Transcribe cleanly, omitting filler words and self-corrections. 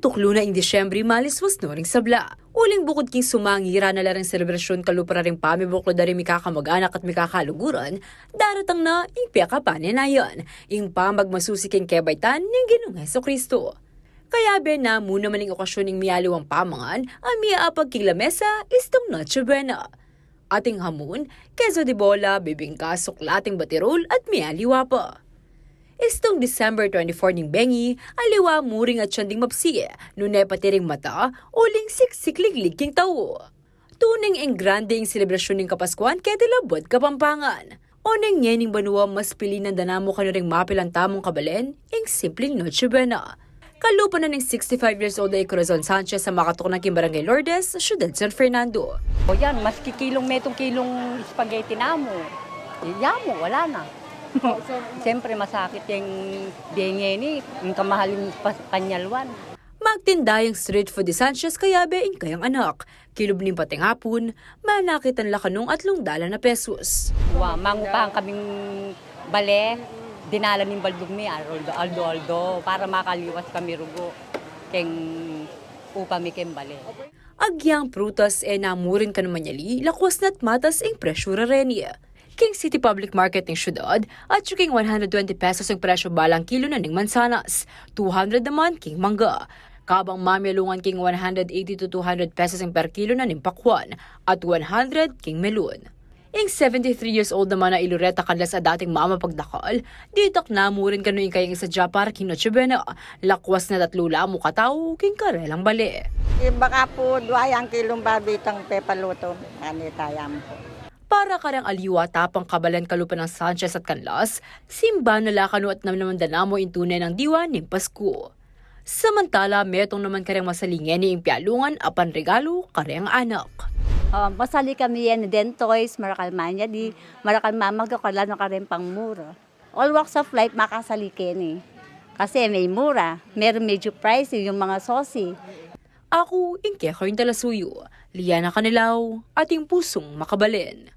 tuklo na ing Disyembre malis was noring sabla. Uling bukod king sumangira na larang selebrasyon kalupara ring pamibuklo da rin mikakamag-anak at mikakaluguran, daratang na ing piyakapanin na yan, ing pamagmasusiking kebaitan ng Ginoong Hesukristo. Kaya na muna maning okasyon ng miyaliwang pamangan, ang miyaapag king lamesa istong Noche Buena. Ating hamun, keso de bola, bibingka, suklating batirol at miyaliwa pa. Istong December 24 ning bengi, aliwa muring at siyanding mapsi, nunay patiring mata, uling siksikliglig king tao. Tuning ing grande ing selebrasyon ng Kapaskuhan kaya dilabot Kapampangan. Oneng nyening banua mas pili ng danamo kanaring mapilang tamong kabalen, ing simpleng Noche Buena. Kalupa na ng 65 years old ay Corazon Sanchez sa makatok ng Barangay Lourdes, Ciudad San Fernando. O yan, mas kilong metong kilong spaghetti na mo. Yamo, wala na. Siyempre masakit yung dengue ni, yung kamahaling kanyalwan. Magtindayang street food ni Sanchez kaya being kayang anak. Kilob ning pating hapon, manakit ang lakanong at $2 na pesos. Mangupahan kaming bale, dinala ng baldog mi, aldo, para makaliwas kami rugo. Keng upami kem bale. Agyang prutas namurin ka naman yali, lakwas na't matas ing presyura renia. King City Public Market ng syudad at king 120 pesos ang presyo balang kilo na ng mansanas, 200 naman king mangga. Kabang mamyalungan king 180 to 200 pesos ang per kilo na ng pakwan at 100 king melon. Ing 73 years old naman na Ilureta kanlas sa dating mama pagdakal, ditak na murin kanu ing kayang isa para king Noche Buena, lakwas na 3 lamo katao king karelang bali. Baka po duayang kilong babitang pepaluto, anitayam po. Para karang aliwa tapang kabalan kalupa ng Sanchez at Canlas, simba na lakano at naman danamo intunay ng diwa ng Pasko. Samantala, metong naman karang masalingin ni impialungan apan regalo karang anak. Masali kami yan, dentoys, marakalmanya di, marakalma magkakala no karang pangmura. All walks of life makasalikin eh. Kasi may mura, meron medyo pricey yung mga sosi. Ako, Ingke Karin Talasuyo, Liana Canilaw, ating pusong makabalin.